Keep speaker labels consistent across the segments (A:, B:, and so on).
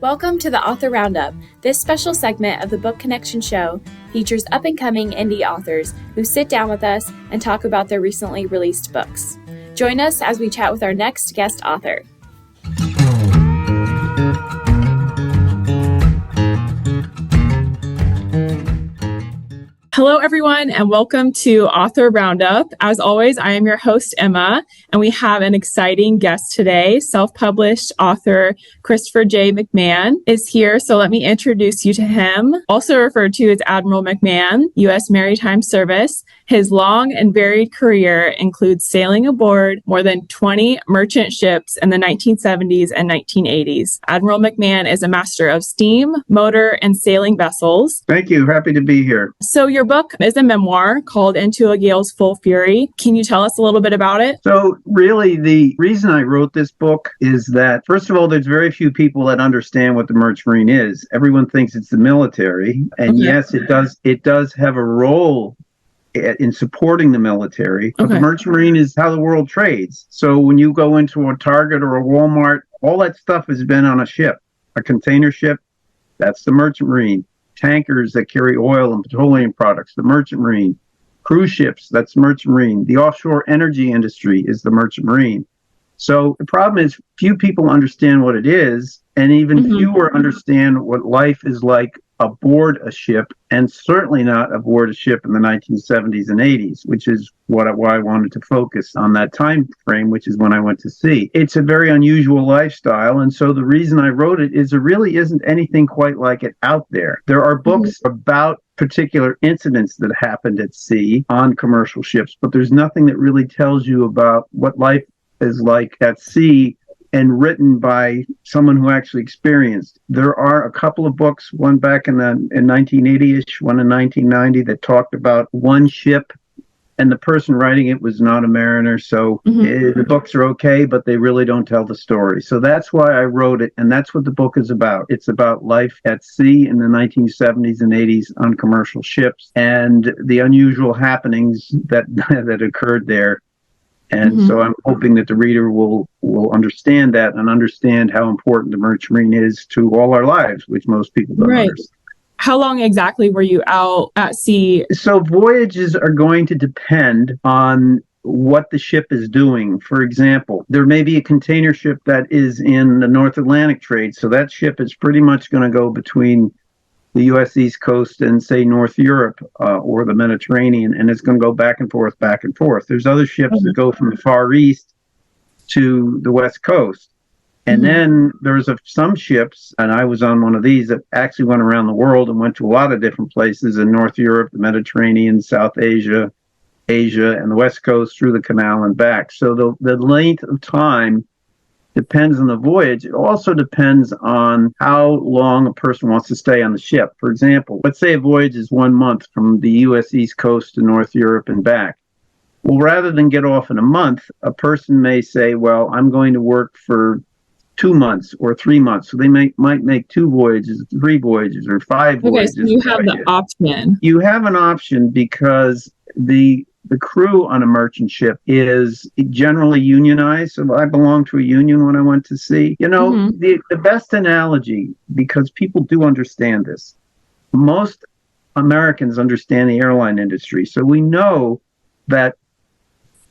A: Welcome to the Author Roundup. This special segment of the Book Connection show features up-and-coming indie authors who sit down with us and talk about their recently released books. Join us as we chat with our next guest author. Hello, everyone, and welcome to Author Roundup. As always, I am your host, Emma, and we have an exciting guest today. Self-published author Christopher J. McMahon is here, so let me introduce you to him. Also referred to as Admiral McMahon, U.S. Maritime Service. His long and varied career includes sailing aboard more than 20 merchant ships in the 1970s and 1980s. Admiral McMahon is a master of steam, motor, and sailing vessels.
B: Thank you. Happy to be here.
A: So your book is a memoir called Into a Gale's Full Fury. Can you tell us a little bit about it?
B: So really, the reason I wrote this book is that, first of all, there's very few people that understand what the Merchant Marine is. Everyone thinks it's the military. And yes, it does have a role in supporting the military. But the Merchant Marine is how the world trades. So when you go into a Target or a Walmart, all that stuff has been on a ship, a container ship. That's the Merchant Marine. Tankers that carry oil and petroleum products, the Merchant Marine. Cruise ships, that's Merchant Marine. The offshore energy industry is the Merchant Marine. So the problem is few people understand what it is, and even fewer understand what life is like aboard a ship, and certainly not aboard a ship in the 1970s and 80s, which is why I wanted to focus on that time frame, which is when I went to sea. It's a very unusual lifestyle, and so the reason I wrote it is there really isn't anything quite like it out there. There are books about particular incidents that happened at sea on commercial ships, but there's nothing that really tells you about what life is like at sea and written by someone who actually experienced. There are a couple of books, one back in 1980-ish, one in 1990, that talked about one ship, and the person writing it was not a mariner. So the books are okay, but they really don't tell the story. So that's why I wrote it, and that's what the book is about. It's about life at sea in the 1970s and 80s on commercial ships and the unusual happenings that occurred there. And so I'm hoping that the reader will understand that and understand how important the Merchant Marine is to all our lives, which most people don't understand.
A: How long exactly were you out at sea?
B: So voyages are going to depend on what the ship is doing. For example, there may be a container ship that is in the North Atlantic trade. So that ship is pretty much going to go between the U.S. East Coast and, say, North Europe or the Mediterranean, and it's going to go back and forth, back and forth. There's other ships that go from the Far East to the West Coast. And then there's some ships, and I was on one of these, that actually went around the world and went to a lot of different places in North Europe, the Mediterranean, South Asia, and the West Coast through the canal and back. So the length of time depends on the voyage. It also depends on how long a person wants to stay on the ship. For example, let's say a voyage is 1 month from the U.S. East Coast to North Europe and back. Well, rather than get off in a month, a person may say, well, I'm going to work for 2 months or 3 months. So they might make 2 voyages, 3 voyages, or 5 voyages.
A: So you have the option.
B: You have an option because the crew on a merchant ship is generally unionized. So I belonged to a union when I went to sea. You know, the best analogy, because people do understand this, most Americans understand the airline industry. So we know that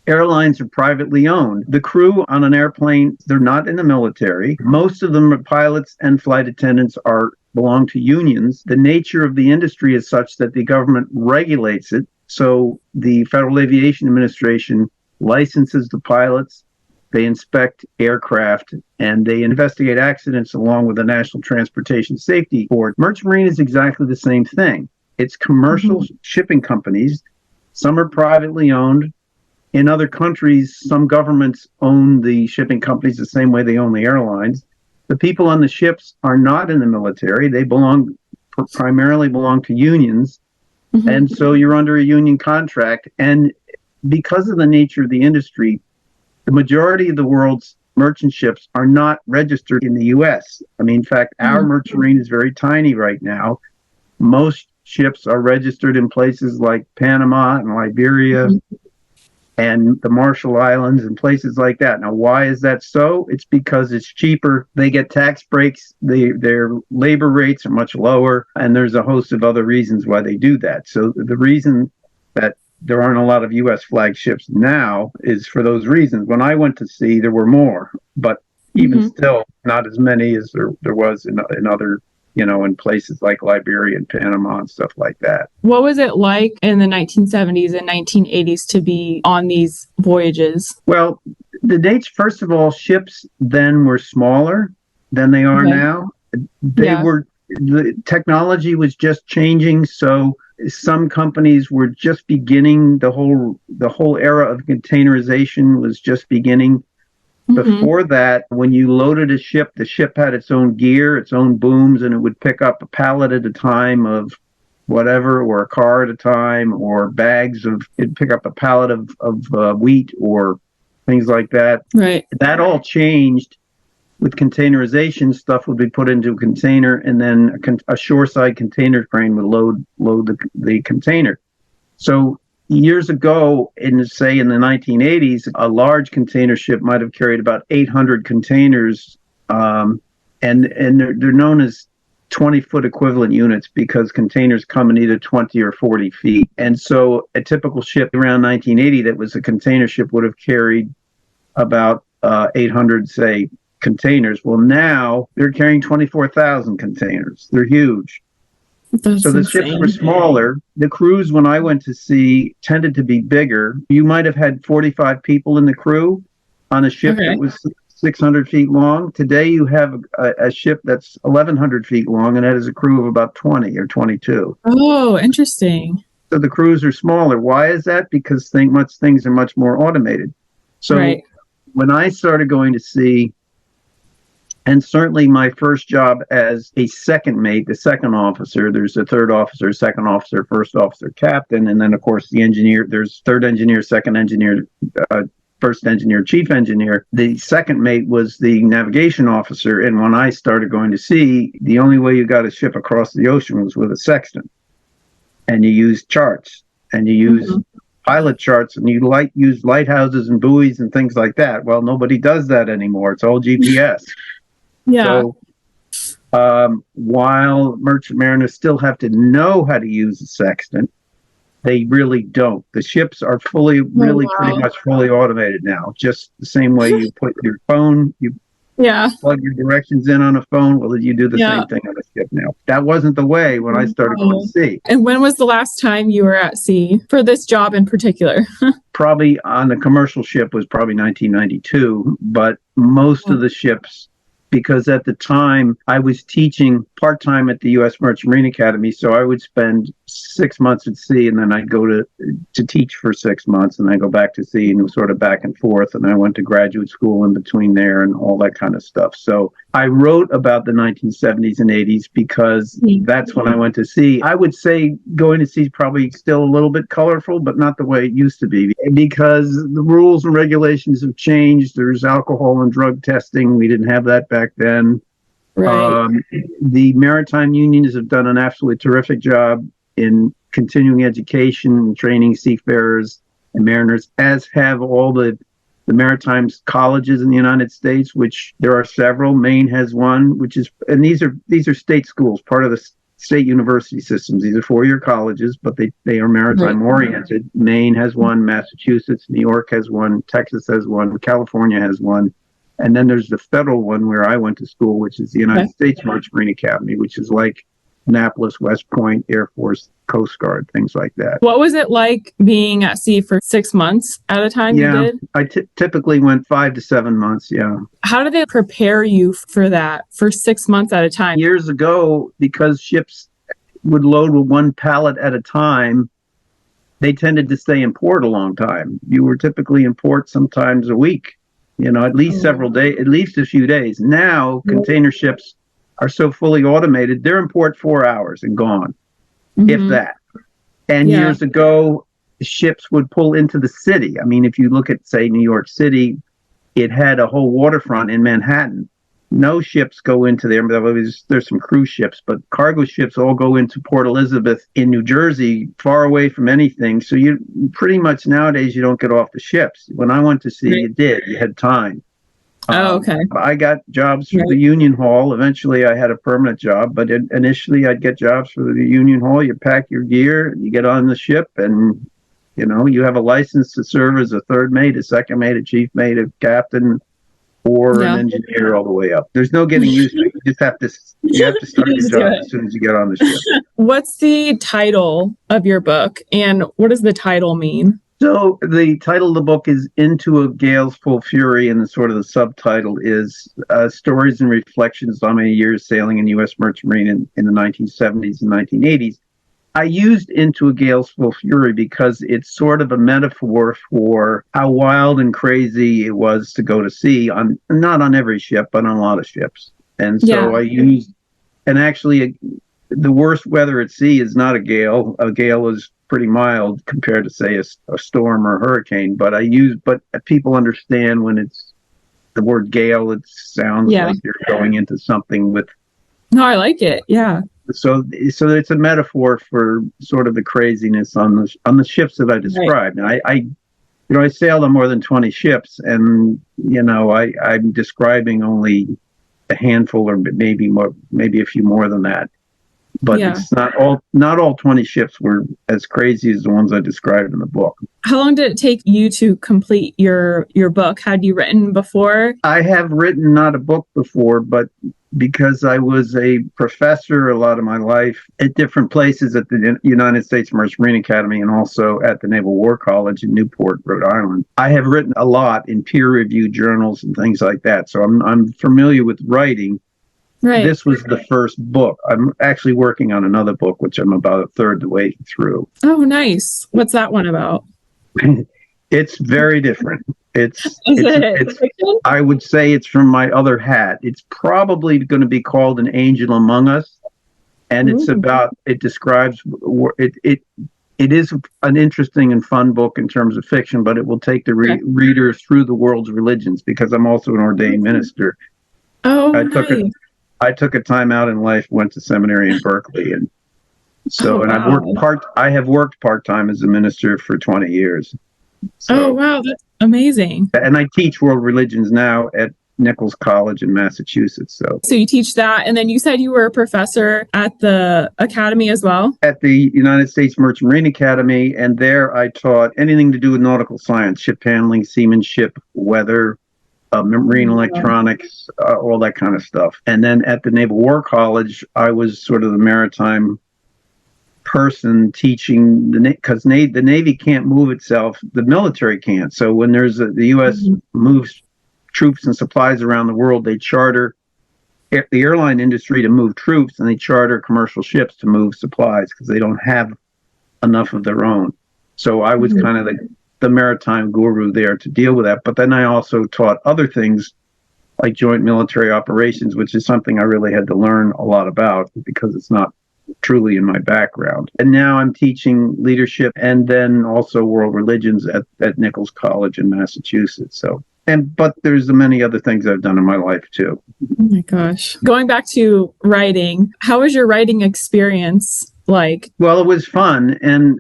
B: airlines are privately owned. The crew on an airplane, they're not in the military. Most of them are pilots and flight attendants belong to unions. The nature of the industry is such that the government regulates it. So the Federal Aviation Administration licenses the pilots, they inspect aircraft, and they investigate accidents along with the National Transportation Safety Board. Merchant Marine is exactly the same thing. It's commercial shipping companies. Some are privately owned. In other countries, some governments own the shipping companies the same way they own the airlines. The people on the ships are not in the military. They primarily belong to unions. And so you're under a union contract. And because of the nature of the industry, the majority of the world's merchant ships are not registered in the U.S. I mean, in fact, our Merchant Marine is very tiny right now. Most ships are registered in places like Panama and Liberia and the Marshall Islands and places like that. Now, why is that so? It's because it's cheaper. They get tax breaks. Their labor rates are much lower, and there's a host of other reasons why they do that. So the reason that there aren't a lot of U.S. flagships now is for those reasons. When I went to sea, there were more, but even still, not as many as there was in other, in places like Liberia and Panama and stuff like that.
A: What was it like in the 1970s and 1980s to be on these voyages?
B: Well, the dates, first of all, ships then were smaller than they are now. The technology was just changing, so some companies were just beginning, the whole era of containerization was just beginning. Before that, when you loaded a ship, the ship had its own gear, its own booms, and it would pick up a pallet at a time of whatever, or a car at a time, or it'd pick up a pallet of wheat or things like that.
A: Right.
B: That all changed. With containerization, stuff would be put into a container, and then a shoreside container crane would load the container. So years ago, in the 1980s, a large container ship might have carried about 800 containers, and they're known as 20-foot equivalent units because containers come in either 20 or 40 feet. And so a typical ship around 1980 that was a container ship would have carried about 800, say, containers. Well, now they're carrying 24,000 containers. They're huge.
A: That's
B: so the
A: insane.
B: Ships were smaller. The crews, when I went to sea, tended to be bigger. You might have had 45 people in the crew on a ship that was 600 feet long. Today you have a ship that's 1,100 feet long, and that is a crew of about 20 or 22.
A: Oh, interesting.
B: So the crews are smaller. Why is that? Because things are much more automated. So when I started going to sea, and certainly my first job as a second mate, the second officer, there's a third officer, second officer, first officer, captain, and then, of course, the engineer, there's third engineer, second engineer, first engineer, chief engineer. The second mate was the navigation officer, and when I started going to sea, the only way you got a ship across the ocean was with a sextant, and you used charts, and you used pilot charts, and you use lighthouses and buoys and things like that. Well, nobody does that anymore. It's all GPS. So while merchant mariners still have to know how to use a sextant, they really don't. The ships are pretty much fully automated now. Just the same way you put your phone, you plug your directions in on a phone. Well, you do the same thing on a ship now. That wasn't the way when I started going to sea.
A: And when was the last time you were at sea for this job in particular?
B: Probably on the commercial ship was probably 1992, but most of the ships, because at the time I was teaching part-time at the U.S. Merchant Marine Academy, so I would spend 6 months at sea, and then I'd go to teach for 6 months, and I go back to sea, and it was sort of back and forth, and I went to graduate school in between there and all that kind of stuff. So I wrote about the 1970s and 80s because that's when I went to sea. I would say going to sea is probably still a little bit colorful, but not the way it used to be, because the rules and regulations have changed. There's alcohol and drug testing. We didn't have that back then. The maritime unions have done an absolutely terrific job in continuing education and training seafarers and mariners, as have all the maritime colleges in the United States, which there are several. Maine has one, and these are state schools, part of the state university systems. These are 4-year colleges, but they are maritime oriented. Maine has one, Massachusetts, New York has one, Texas has one, California has one. And then there's the federal one where I went to school, which is the United States Merchant Marine Academy, which is like Annapolis, West Point, Air Force, Coast Guard, things like that.
A: What was it like being at sea for 6 months at a time? You did?
B: I typically went 5 to 7 months.
A: How did they prepare you for that for 6 months at a time?
B: Years ago, because ships would load with one pallet at a time, they tended to stay in port a long time. You were typically in port sometimes a week, at least several days, at least a few days. Now, container ships are so fully automated, they're in port 4 hours and gone, if that. And years ago, ships would pull into the city. I mean, if you look at, say, New York City, it had a whole waterfront in Manhattan. no ships go into there. There's some cruise ships, but cargo ships all go into Port Elizabeth in New Jersey, far away from anything. So you pretty much nowadays you don't get off the ships. When I went to sea, you did. You had time.
A: Oh, okay.
B: I got jobs for the Union Hall. Eventually, I had a permanent job, but initially, I'd get jobs for the Union Hall. You pack your gear, you get on the ship, and you have a license to serve as a third mate, a second mate, a chief mate, a captain, or an engineer all the way up. There's no getting used to it. You have to start your job as soon as you get on the ship.
A: What's the title of your book, and what does the title mean?
B: So the title of the book is Into a Gale's Full Fury, and the subtitle is Stories and Reflections on My Years Sailing in U.S. Merchant Marine in the 1970s and 1980s. I used Into a Gale's Full Fury because it's sort of a metaphor for how wild and crazy it was to go to sea, not on every ship, but on a lot of ships. And so I used, and actually the worst weather at sea is not a gale. A gale is pretty mild compared to, say, a storm or a hurricane. But people understand when it's the word gale, it sounds like you're going into something with.
A: No, I like it. Yeah.
B: So it's a metaphor for sort of the craziness on the ships that I described. Right. And I sailed on more than 20 ships, and I'm describing only a handful, or maybe a few more than that. But it's not all 20 ships were as crazy as the ones I described in the book.
A: How long did it take you to complete your book? Had you written before?
B: I have written not a book before, but because I was a professor a lot of my life at different places at the United States Merchant Marine Academy and also at the Naval War College in Newport, Rhode Island, I have written a lot in peer-reviewed journals and things like that. So I'm familiar with writing. Right. This was the first book. I'm actually working on another book, which I'm about a third the way through.
A: Oh, nice. What's that one about?
B: It's very different. It's I would say it's from my other hat. It's probably going to be called An Angel Among Us. And it describes, it is an interesting and fun book in terms of fiction, but it will take the reader through the world's religions, because I'm also an ordained minister.
A: Oh,
B: I took a time out in life, went to seminary in Berkeley, and I have worked part-time as a minister for 20 years. So,
A: oh, wow, that's amazing.
B: And I teach world religions now at Nichols College in Massachusetts. So
A: you teach that, and then you said you were a professor at the academy as well? At
B: the United States Merchant Marine Academy, and there I taught anything to do with nautical science, ship handling, seamanship, weather, marine electronics, all that kind of stuff. And then at the Naval War College, I was sort of the maritime person teaching, because the Navy can't move itself, the military can't. So when the U.S. moves troops and supplies around the world, they charter the airline industry to move troops, and they charter commercial ships to move supplies because they don't have enough of their own. So I was kind of the maritime guru there to deal with that. But then I also taught other things like joint military operations, which is something I really had to learn a lot about because it's not truly in my background. And now I'm teaching leadership and then also world religions at Nichols College in Massachusetts. But there's many other things I've done in my life too.
A: Oh my gosh. Going back to writing, how was your writing experience like?
B: Well, it was fun. And,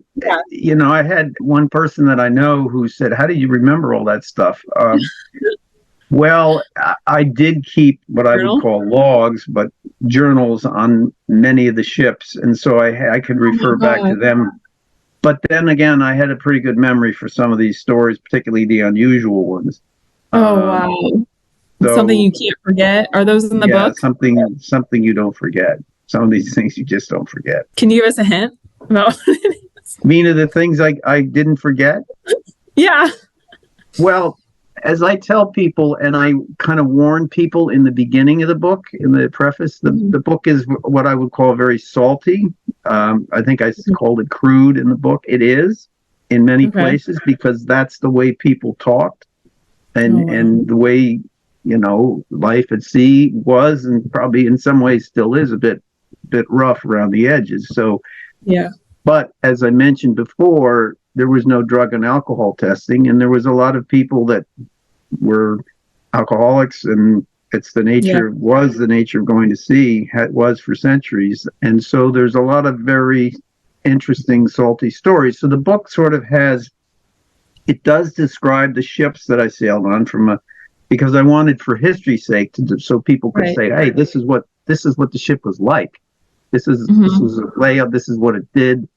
B: I had one person that I know who said, how do you remember all that stuff? Well, I did keep what I would call logs, but journals on many of the ships. And so I could refer back to them. But then again, I had a pretty good memory for some of these stories, particularly the unusual ones.
A: Oh, wow. So, something you can't forget? Are those in the book?
B: Something you don't forget. Some of these things you just don't forget.
A: Can you give us a hint about what it is?
B: Mean of the things I didn't forget?
A: Yeah.
B: Well, as I tell people, and I kind of warn people in the beginning of the book, in the preface, the book is what I would call very salty. I think I called it crude in the book. It is in many places because that's the way people talked. And the way, life at sea was, and probably in some ways still is, a bit rough around the edges. So,
A: yeah.
B: But as I mentioned before, there was no drug and alcohol testing, and there was a lot of people that were alcoholics and It's the nature, was the nature of going to sea, was for centuries. And so there's a lot of very interesting, salty stories. So the book sort of it does describe the ships that I sailed on because I wanted, for history's sake, so people could say, hey, this is what the ship was like. This was a layout. This is what it did.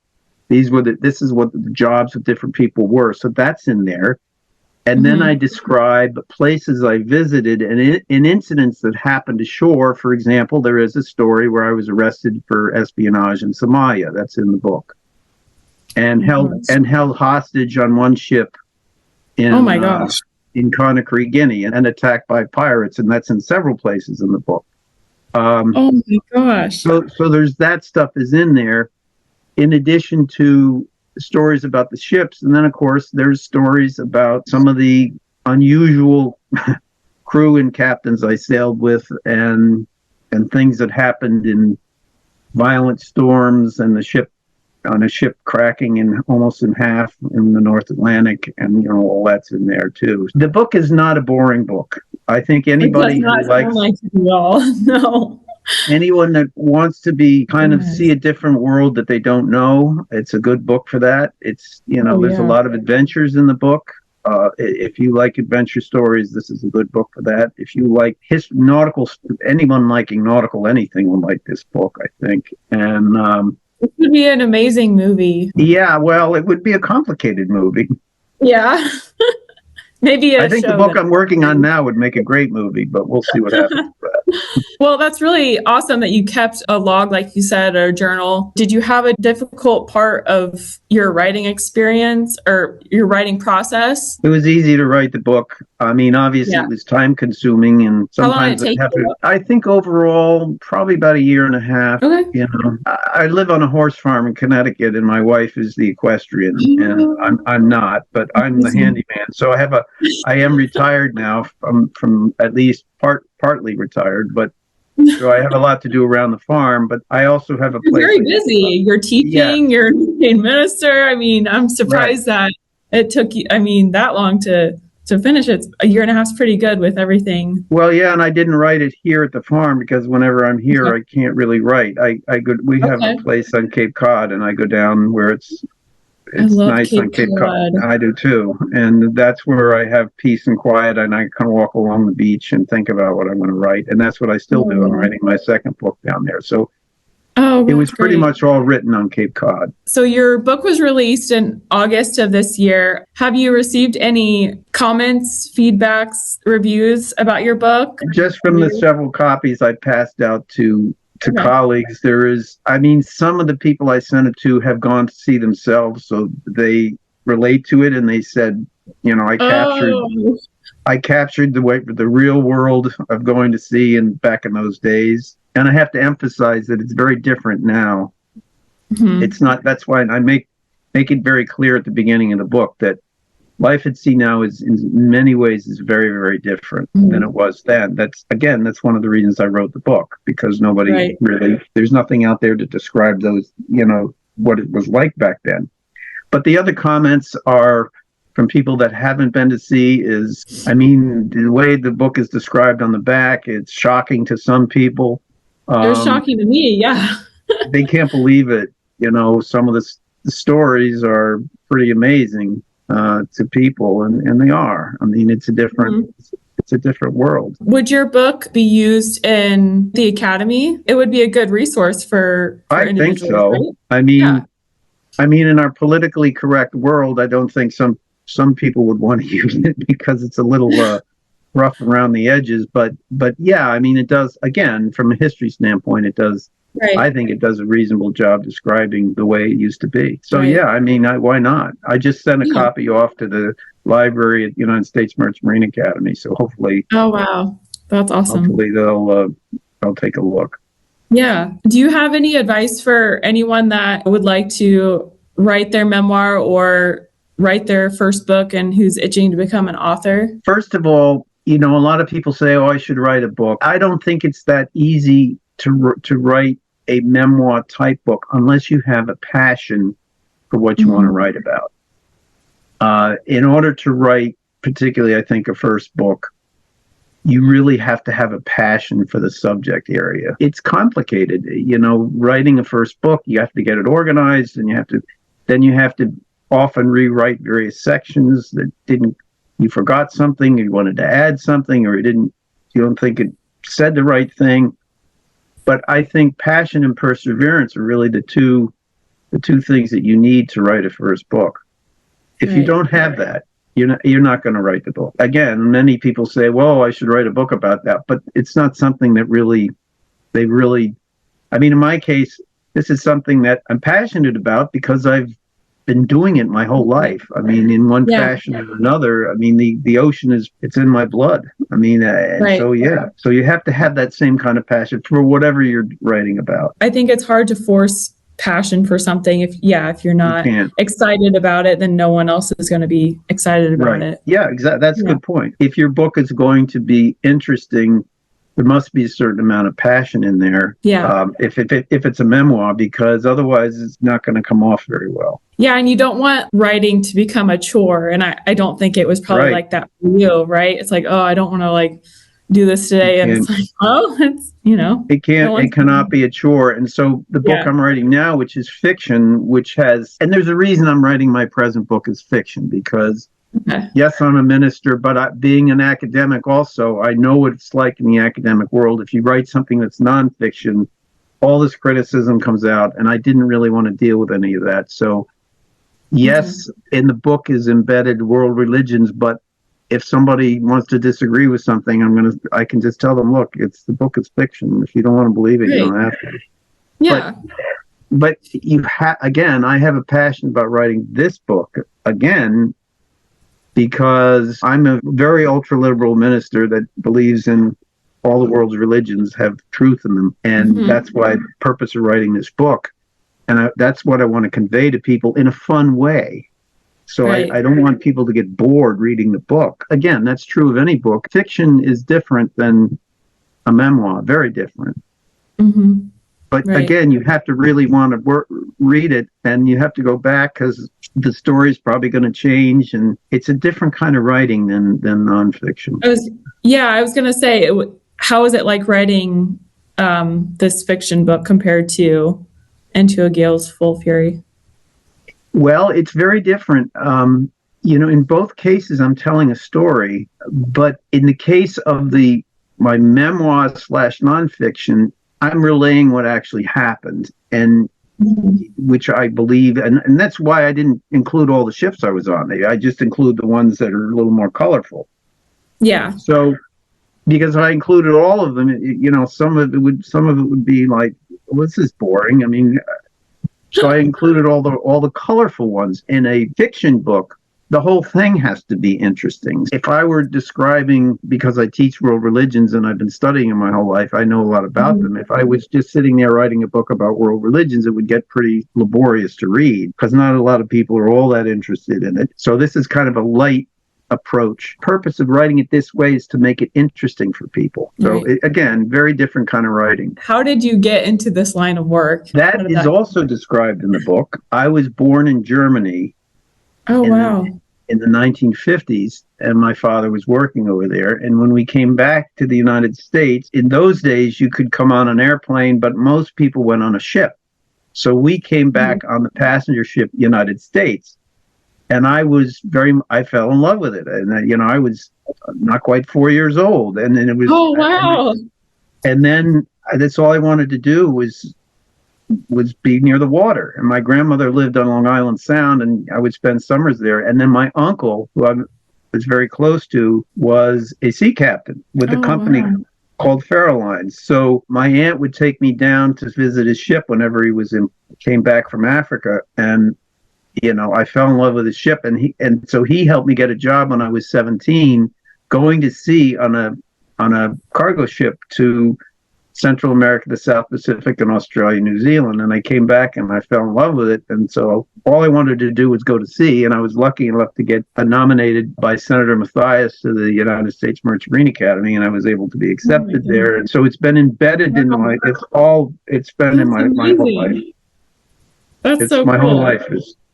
B: This is what the jobs of different people were. So that's in there. And then I describe places I visited and incidents that happened ashore. For example, there is a story where I was arrested for espionage in Somalia. That's in the book. And held hostage on one ship in in Conakry, Guinea, and attacked by pirates. And that's in several places in the book.
A: Oh my gosh.
B: So there's that stuff is in there, in addition to stories about the ships. And then, of course, there's stories about some of the unusual crew and captains I sailed with, and things that happened in violent storms, and a ship cracking almost in half in the North Atlantic, and all that's in there too. The book is not a boring book. I think anybody who likes
A: no.
B: Anyone that wants to see a different world that they don't know, it's a good book for that. It's there's a lot of adventures in the book. If you like adventure stories, this is a good book for that. If you like anyone liking nautical anything will like this book, I think. And
A: it would be an amazing movie.
B: Yeah, well, it would be a complicated movie.
A: Yeah. Maybe
B: I think the book I'm working on now would make a great movie, but we'll see what happens.
A: Well, that's really awesome that you kept a log, like you said, or a journal. Did you have a difficult part of your writing experience or your writing process?
B: It was easy to write the book. I mean, obviously it was time consuming, and sometimes I think overall probably about a year and a half.
A: Okay.
B: I live on a horse farm in Connecticut, and my wife is the equestrian, and I'm not, but I'm the handyman. So I am retired now from at least partly retired, but so I have a lot to do around the farm, but I also have a place.
A: You're very busy. You're teaching, you're a minister. I mean, I'm surprised that it took you, that long to finish it. A year and a half is pretty good with everything.
B: Well, yeah, and I didn't write it here at the farm because whenever I'm here, I can't really write. We have a place on Cape Cod, and I go down where it's nice on Cape Cod. I do too. And that's where I have peace and quiet, and I can walk along the beach and think about what I'm going to write. And that's what I still do. I'm writing my second book down there. So it was pretty much all written on Cape Cod.
A: So your book was released in August of this year. Have you received any comments, feedbacks, reviews about your book?
B: Just from the several copies I passed out to colleagues, some of the people I sent it to have gone to see themselves, so they relate to it, and they said, I captured the real world of going to sea and back in those days. And I have to emphasize that it's very different now. It's not. That's why I make it very clear at the beginning of the book that life at sea now is in many ways is very, very different than it was then. That's one of the reasons I wrote the book, because nobody really, there's nothing out there to describe those, what it was like back then. But the other comments are from people that haven't been to sea. The way the book is described on the back, it's shocking to some people.
A: It was shocking to me, yeah.
B: They can't believe it. Some of the stories are pretty amazing to people, and they are. I mean, it's a different world.
A: Would your book be used in the academy? It would be a good resource for
B: I think so.
A: Right?
B: I mean, in our politically correct world, I don't think some people would want to use it because it's a little rough around the edges. But yeah, I mean, it does. Again, from a history standpoint, it does. Right. I think it does a reasonable job describing the way it used to be. So yeah, I mean, why not? I just sent a copy off to the library at United States Merchant Marine Academy. So hopefully.
A: Oh wow, that's awesome.
B: Hopefully they'll take a look.
A: Yeah. Do you have any advice for anyone that would like to write their memoir or write their first book and who's itching to become an author?
B: First of all, a lot of people say, "Oh, I should write a book." I don't think it's that easy to write a memoir type book unless you have a passion for what you want to write about. In order to write, particularly, I think, a first book, you really have to have a passion for the subject area. It's complicated. Writing a first book, you have to get it organized, and you have to often rewrite various sections you forgot something, you wanted to add something, or you don't think it said the right thing. But I think passion and perseverance are really the two things that you need to write a first book. If you don't have that, you're not going to write the book. Again, many people say, well, I should write a book about that, but it's not something that in my case, this is something that I'm passionate about because I've been doing it my whole life. In one fashion or another. The ocean it's in my blood. So you have to have that same kind of passion for whatever you're writing about.
A: I think it's hard to force passion for something if you're not excited about it, then no one else is going to be excited about it.
B: Yeah, exactly. That's a good point. If your book is going to be interesting, there must be a certain amount of passion in there. If it's a memoir, because otherwise it's not going to come off very well.
A: And you don't want writing to become a chore, and I don't think it was probably like that for you, right? It's like, oh, I don't want to do this today, and it's like, oh, it's
B: it cannot be a chore. And so the book I'm writing now, which is fiction, and there's a reason I'm writing my present book as fiction, because yes, I'm a minister, but being an academic also, I know what it's like in the academic world. If you write something that's nonfiction, all this criticism comes out, and I didn't really want to deal with any of that. So yes, in the book is embedded world religions, but if somebody wants to disagree with something, I can just tell them, look, the book is fiction. If you don't want to believe it, you don't have to.
A: Yeah.
B: But again, I have a passion about writing this book again, because I'm a very ultra-liberal minister that believes in all the world's religions have truth in them. And that's why the purpose of writing this book. And that's what I want to convey to people in a fun way. So I don't want people to get bored reading the book. Again, that's true of any book. Fiction is different than a memoir, very different. But again, you have to really want to read it, and you have to go back because the story is probably going to change, and it's a different kind of writing than nonfiction.
A: I was going to say, how is it like writing this fiction book compared to Into a Gale's Full Fury?
B: Well, it's very different. In both cases, I'm telling a story, but in the case of my memoir / nonfiction, I'm relaying what actually happened, and which I believe, and that's why I didn't include all the ships I was on. I just include the ones that are a little more colorful.
A: Yeah.
B: So, because if I included all of them, some of it would be like, well, this is boring. So I included all the colorful ones. In a fiction book, the whole thing has to be interesting. If I were describing, because I teach world religions and I've been studying them my whole life, I know a lot about them. If I was just sitting there writing a book about world religions, it would get pretty laborious to read, because not a lot of people are all that interested in it. So this is kind of a light approach. Purpose of writing it this way is to make it interesting for people. So again, very different kind of writing.
A: How did you get into this line of work?
B: That is also described in the book. I was born in Germany.
A: Oh, wow.
B: In the 1950s, and my father was working over there. And when we came back to the United States, in those days, you could come on an airplane, but most people went on a ship. So we came back on the passenger ship United States. And I fell in love with it. And, I was not quite 4 years old. And then it was,
A: oh, wow.
B: And then that's all I wanted to do was be near the water. And my grandmother lived on Long Island Sound, and I would spend summers there. And then my uncle, who I was very close to, was a sea captain with a company called Farallines. So my aunt would take me down to visit his ship whenever came back from Africa. And I fell in love with his ship, and so he helped me get a job when I was 17, going to sea on a cargo ship to Central America, the South Pacific, and Australia, New Zealand. And I came back and I fell in love with it. And so all I wanted to do was go to sea. And I was lucky enough to get nominated by Senator Mathias to the United States Merchant Marine Academy, and I was able to be accepted there. And so it's been embedded in in my whole life.
A: That's so
B: my
A: cool.
B: whole life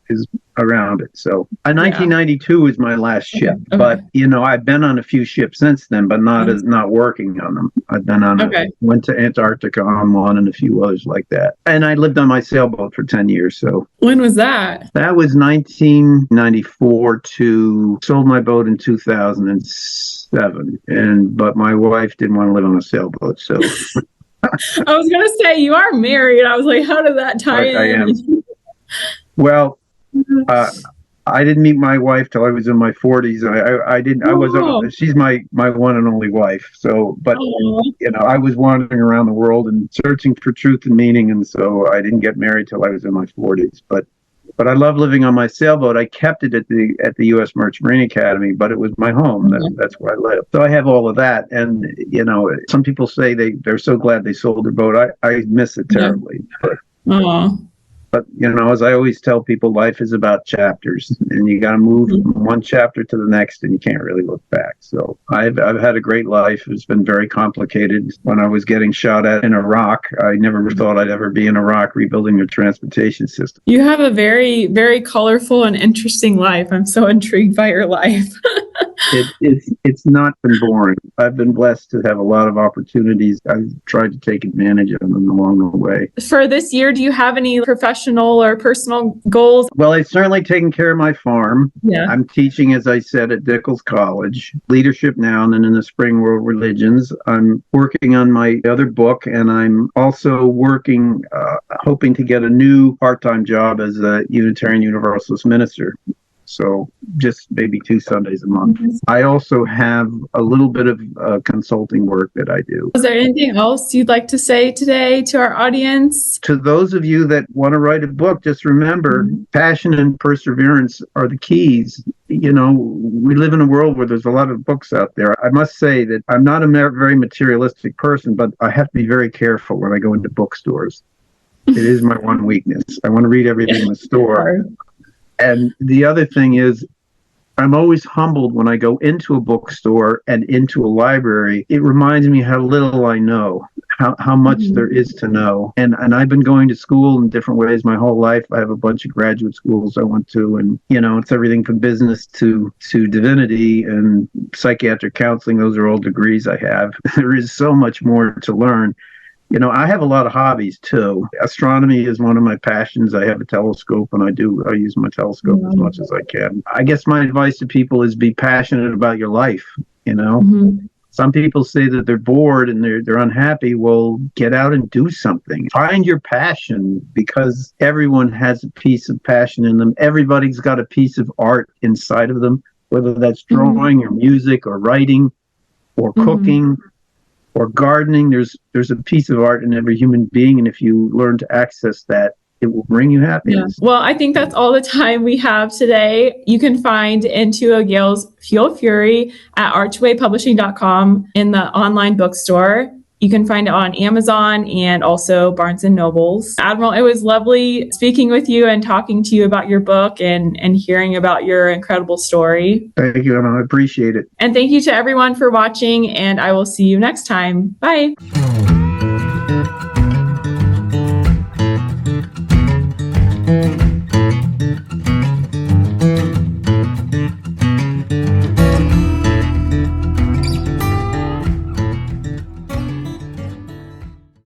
B: is around it. So 1992 was my last ship, but I've been on a few ships since then, but not working on them. I've been on went to Antarctica on one and a few others like that. And I lived on my sailboat for 10 years. So
A: when was that?
B: That was 1994 to sold my boat in 2007. But my wife didn't want to live on a sailboat. So
A: I was going to say, you are married. I was like, how did that tie in?
B: I am. Well, I didn't meet my wife till I was in my 40s. She's my one and only wife. So, but I was wandering around the world and searching for truth and meaning, and so I didn't get married till I was in my 40s. But I love living on my sailboat. I kept it at the U.S. Merchant Marine Academy, but it was my home. That's where I live. So I have all of that. And some people say they're so glad they sold their boat. I miss it terribly. But as I always tell people, life is about chapters, and you got to move from one chapter to the next, and you can't really look back. So I've had a great life. It's been very complicated. When I was getting shot at in Iraq, I never thought I'd ever be in Iraq rebuilding their transportation system.
A: You have a very, very colorful and interesting life. I'm so intrigued by your life.
B: It's not been boring. I've been blessed to have a lot of opportunities. I've tried to take advantage of them along the way.
A: For this year, do you have any professional or personal goals?
B: Well, I've certainly taken care of my farm. Yeah. I'm teaching, as I said, at Dickles College, leadership now, and then in the spring, world religions. I'm working on my other book, and I'm also working, hoping to get a new part-time job as a Unitarian Universalist minister. So just maybe 2 Sundays a month. I also have a little bit of consulting work that I do.
A: Is there anything else you'd like to say today to our audience?
B: To those of you that want to write a book, just remember, passion and perseverance are the keys. We live in a world where there's a lot of books out there. I must say that I'm not a very materialistic person, but I have to be very careful when I go into bookstores. It is my one weakness. I want to read everything in the store. And the other thing is, I'm always humbled when I go into a bookstore and into a library. It reminds me how little I know, how much there is to know. And I've been going to school in different ways my whole life. I have a bunch of graduate schools I went to, and, it's everything from business to divinity and psychiatric counseling. Those are all degrees I have. There is so much more to learn. I have a lot of hobbies too. Astronomy is one of my passions. I have a telescope, and I use my telescope as much as I can. I guess my advice to people is be passionate about your life. Some people say that they're bored and they're unhappy. Well, get out and do something. Find your passion, because everyone has a piece of passion in them. Everybody's got a piece of art inside of them, whether that's drawing or music or writing or cooking or gardening. There's a piece of art in every human being, and if you learn to access that, it will bring you happiness.
A: Yeah. Well, I think that's all the time we have today. You can find Into a Gale's Fuel Fury at archwaypublishing.com in the online bookstore. You can find it on Amazon and also Barnes & Nobles. Admiral, it was lovely speaking with you and talking to you about your book and hearing about your incredible story.
B: Thank you, Emma. I appreciate it.
A: And thank you to everyone for watching, and I will see you next time. Bye.